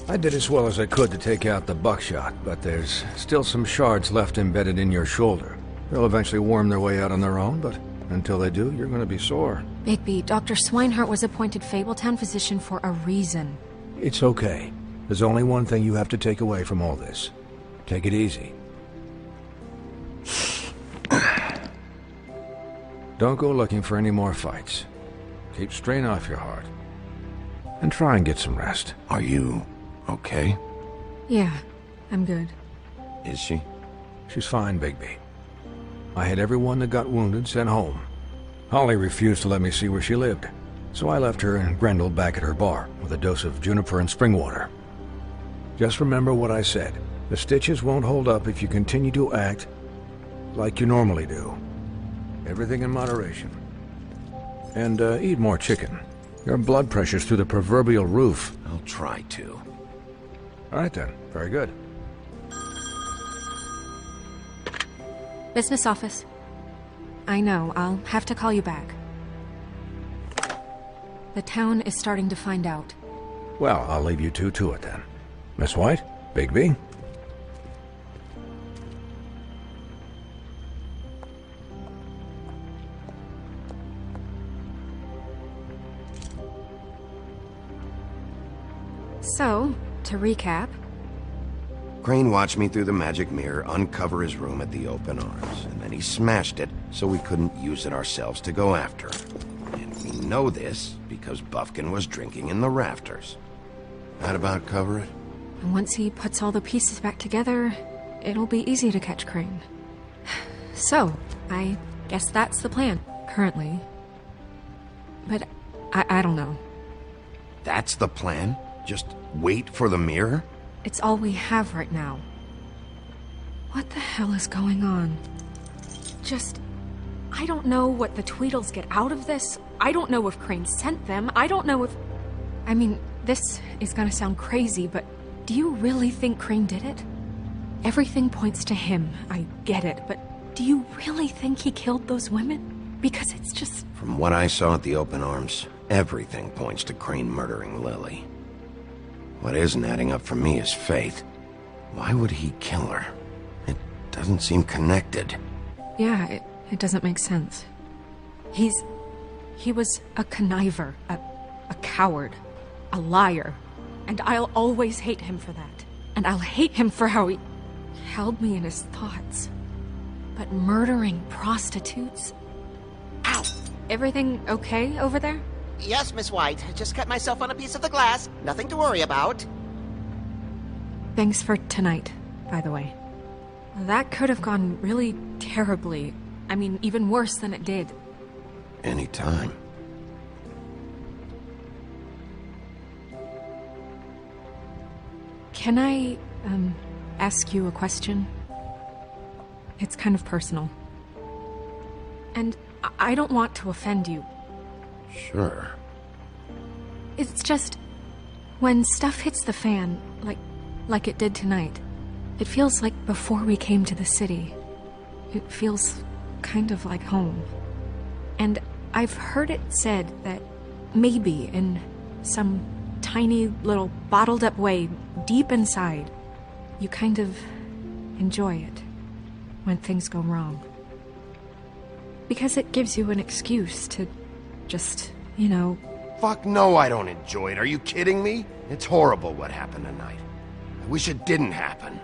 I did as well as I could to take out the buckshot, but there's still some shards left embedded in your shoulder. They'll eventually worm their way out on their own, but until they do, you're gonna be sore. Bigby, Dr. Swinehart was appointed Fabletown physician for a reason. It's okay. There's only one thing you have to take away from all this. Take it easy. Don't go looking for any more fights. Keep strain off your heart. And try and get some rest. Are you okay? Yeah, I'm good. Is she? She's fine, Bigby. I had everyone that got wounded sent home. Holly refused to let me see where she lived, so I left her and Grendel back at her bar with a dose of juniper and spring water. Just remember what I said. The stitches won't hold up if you continue to act like you normally do. Everything in moderation. And eat more chicken. Your blood pressure's through the proverbial roof. I'll try to. All right then. Very good. Business office. I know, I'll have to call you back. The town is starting to find out. Well, I'll leave you two to it then. Miss White? Bigby? So, to recap... Crane watched me through the magic mirror uncover his room at the open arms, and then he smashed it so we couldn't use it ourselves to go after him. And we know this because Buffkin was drinking in the rafters. That about cover it? And once he puts all the pieces back together, it'll be easy to catch Crane. So, I guess that's the plan, currently. But I don't know. That's the plan? Just wait for the mirror? It's all we have right now. What the hell is going on? I don't know what the Tweedles get out of this. I don't know if Crane sent them. I don't know if... I mean, this is gonna sound crazy, but do you really think Crane did it? Everything points to him. I get it, but do you really think he killed those women? Because it's just... From what I saw at the open arms, everything points to Crane murdering Lily. What isn't adding up for me is Faith. Why would he kill her? It doesn't seem connected. Yeah, it doesn't make sense. He was a conniver, a coward, a liar. And I'll always hate him for that. And I'll hate him for how he held me in his thoughts. But murdering prostitutes? Ow! Everything okay over there? Yes, Miss White. I just cut myself on a piece of the glass. Nothing to worry about. Thanks for tonight, by the way. That could have gone really terribly. I mean, even worse than it did. Anytime. Can I, ask you a question? It's kind of personal. And I don't want to offend you. Sure. It's just... when stuff hits the fan, like it did tonight, it feels like before we came to the city. It feels kind of like home. And I've heard it said that maybe in some tiny little bottled up way deep inside, you kind of enjoy it when things go wrong. Because it gives you an excuse to just, you know... Fuck no, I don't enjoy it. Are you kidding me? It's horrible what happened tonight. I wish it didn't happen.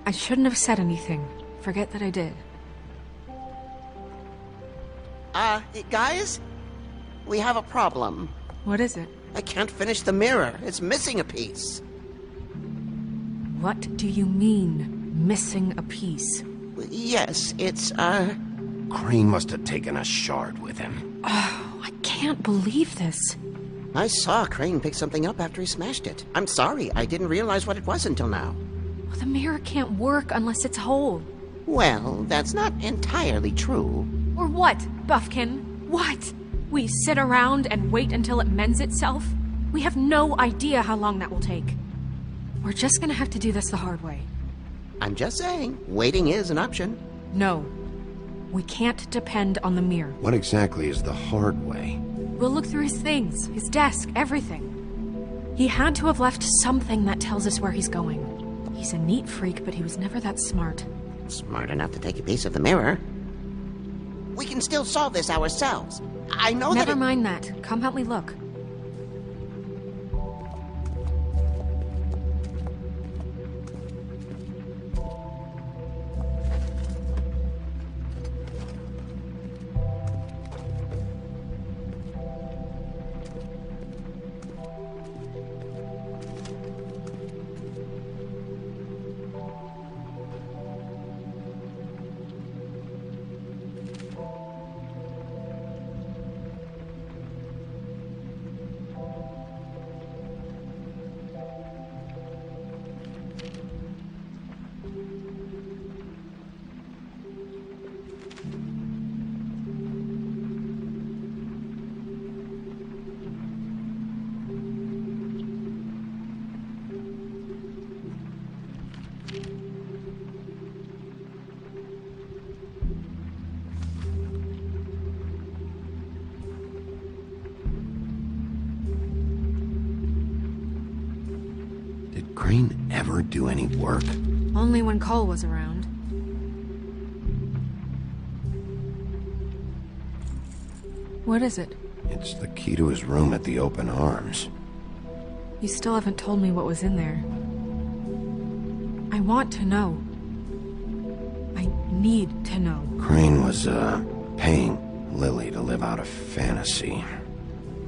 I shouldn't have said anything. Forget that I did. Guys? We have a problem. What is it? I can't finish the mirror. It's missing a piece. What do you mean, missing a piece? Yes, it's, Crane must have taken a shard with him. Oh, I can't believe this. I saw Crane pick something up after he smashed it. I'm sorry, I didn't realize what it was until now. Well, the mirror can't work unless it's whole. Well, that's not entirely true. Or what, Buffkin? What? We sit around and wait until it mends itself? We have no idea how long that will take. We're just gonna have to do this the hard way. I'm just saying, waiting is an option. No. We can't depend on the mirror. What exactly is the hard way? We'll look through his things, his desk, everything. He had to have left something that tells us where he's going. He's a neat freak, but he was never that smart. Smart enough to take a piece of the mirror. We can still solve this ourselves. I know that. Never mind that. Come help me look. Did Crane ever do any work? Only when Cole was around. What is it? It's the key to his room at the Open Arms. You still haven't told me what was in there. I want to know. I need to know. Crane was, paying Lily to live out a fantasy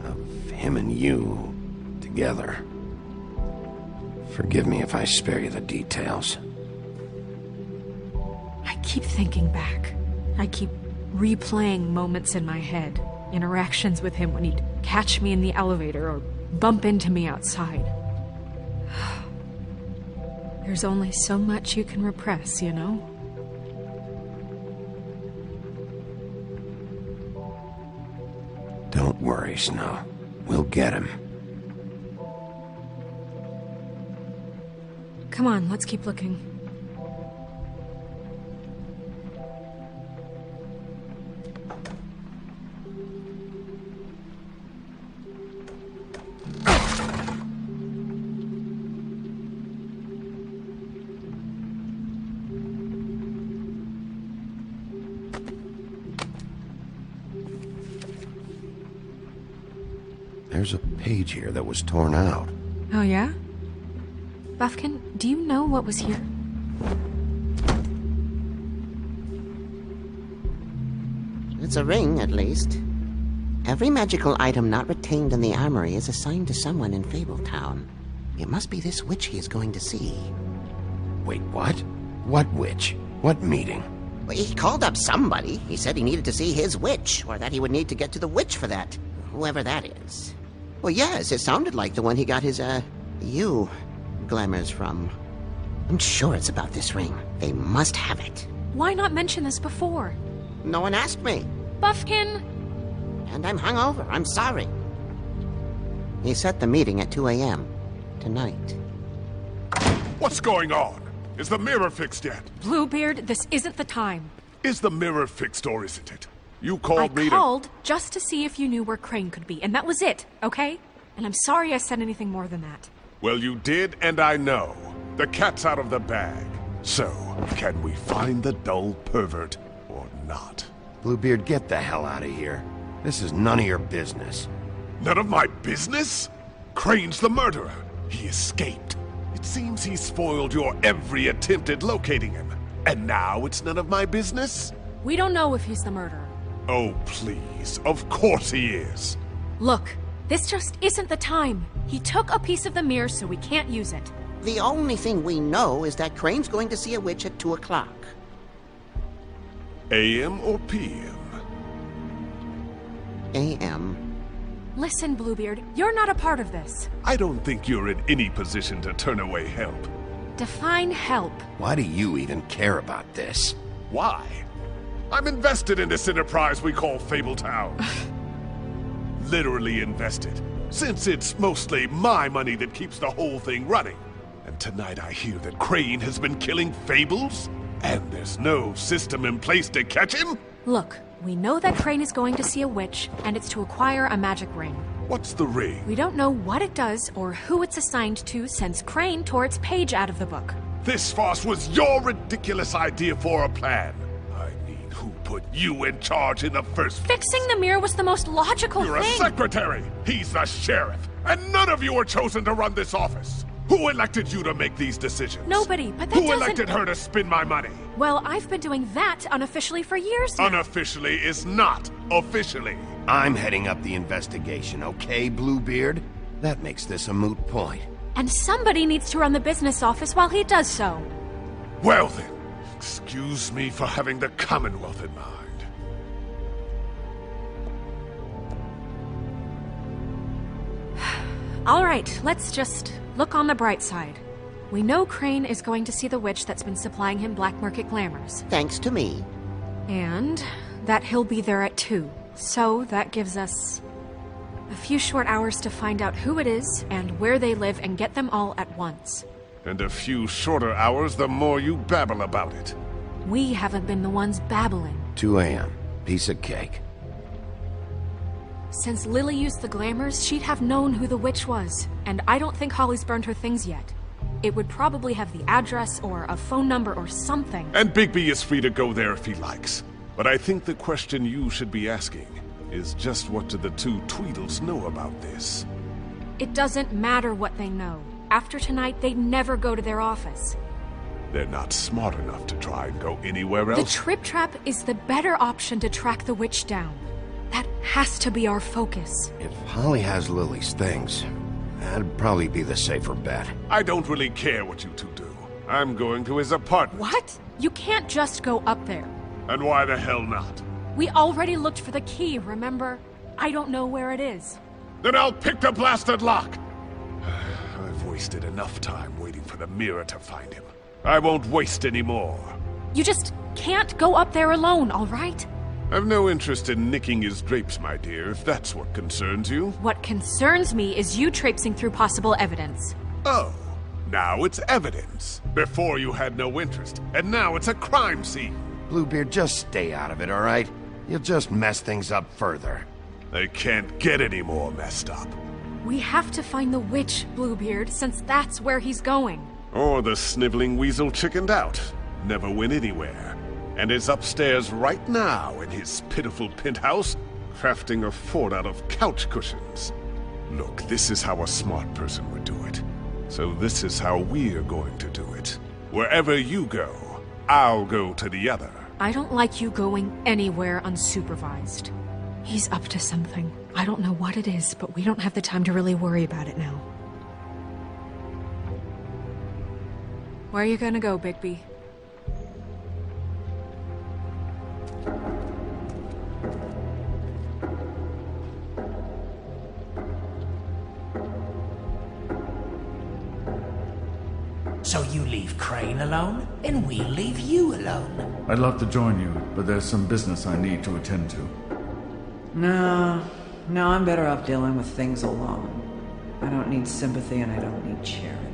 of him and you together. Forgive me if I spare you the details. I keep thinking back. I keep replaying moments in my head. Interactions with him when he'd catch me in the elevator or bump into me outside. There's only so much you can repress, you know? Don't worry, Snow. We'll get him. Come on, let's keep looking. There's a page here that was torn out. Oh, yeah? Buffkin, do you know what was here? It's a ring, at least. Every magical item not retained in the armory is assigned to someone in Fabletown. It must be this witch he is going to see. Wait, what? What witch? What meeting? Well, he called up somebody. He said he needed to see his witch, or that he would need to get to the witch for that. Whoever that is. Well, yes, it sounded like the one he got his, you glamours from. I'm sure it's about this ring. They must have it. Why not mention this before? No one asked me. Buffkin! And I'm hungover. I'm sorry. He set the meeting at 2 a.m. tonight. What's going on? Is the mirror fixed yet? Bluebeard, this isn't the time. Is the mirror fixed or isn't it? You I called me called just to see if you knew where Crane could be, and that was it, okay? And I'm sorry I said anything more than that. Well, you did, and I know. The cat's out of the bag. So, can we find the dull pervert or not? Bluebeard, get the hell out of here. This is none of your business. None of my business? Crane's the murderer. He escaped. It seems he spoiled your every attempt at locating him. And now it's none of my business? We don't know if he's the murderer. Oh, please. Of course he is. Look, this just isn't the time. He took a piece of the mirror, so we can't use it. The only thing we know is that Crane's going to see a witch at 2 o'clock. AM or PM? A.M. Listen, Bluebeard, you're not a part of this. I don't think you're in any position to turn away help. Define help. Why do you even care about this? Why? I'm invested in this enterprise we call Fabletown. Literally invested, since it's mostly my money that keeps the whole thing running. And tonight I hear that Crane has been killing Fables, and there's no system in place to catch him? Look, we know that Crane is going to see a witch, and it's to acquire a magic ring. What's the ring? We don't know what it does or who it's assigned to since Crane tore its page out of the book. This farce was your ridiculous idea for a plan. I mean, who put you in charge in the first place? Fixing the mirror was the most logical You're thing. a secretary! He's the sheriff! And none of you were chosen to run this office! Who elected you to make these decisions? Nobody, but that Who doesn't... elected her to spend my money? Well, I've been doing that unofficially for years now. Unofficially is not officially. I'm heading up the investigation, okay, Bluebeard? That makes this a moot point. And somebody needs to run the business office while he does so. Well then, excuse me for having the Commonwealth in mind. All right, let's just look on the bright side. We know Crane is going to see the witch that's been supplying him black market glamours. Thanks to me. And that he'll be there at 2. So that gives us a few short hours to find out who it is and where they live and get them all at once. And a few shorter hours the more you babble about it. We haven't been the ones babbling. 2 a.m. Piece of cake. Since Lily used the glamours, she'd have known who the witch was. And I don't think Holly's burned her things yet. It would probably have the address or a phone number or something. And Bigby is free to go there if he likes. But I think the question you should be asking is just what do the 2 Tweedles know about this? It doesn't matter what they know. After tonight, they'd never go to their office. They're not smart enough to try and go anywhere The else. Trip Trap is the better option to track the witch down. That has to be our focus. If Holly has Lily's things, that'd probably be the safer bet. I don't really care what you 2 do. I'm going to his apartment. What? You can't just go up there. And why the hell not? We already looked for the key, remember? I don't know where it is. Then I'll pick the blasted lock! I've wasted enough time waiting for the mirror to find him. I won't waste any more. You just can't go up there alone, all right? I've no interest in nicking his drapes, my dear, if that's what concerns you. What concerns me is you traipsing through possible evidence. Oh, now it's evidence. Before you had no interest, and now it's a crime scene. Bluebeard, just stay out of it, all right? You'll just mess things up further. They can't get any more messed up. We have to find the witch, Bluebeard, since that's where he's going. Or the sniveling weasel chickened out. Never went anywhere. And is upstairs right now in his pitiful penthouse, crafting a fort out of couch cushions. Look, this is how a smart person would do it. So this is how we're going to do it. Wherever you go, I'll go to the other. I don't like you going anywhere unsupervised. He's up to something. I don't know what it is, but we don't have the time to really worry about it now. Where are you gonna go, Bigby? So you leave Crane alone, and we'll leave you alone. I'd love to join you, but there's some business I need to attend to. No, I'm better off dealing with things alone. I don't need sympathy and I don't need charity.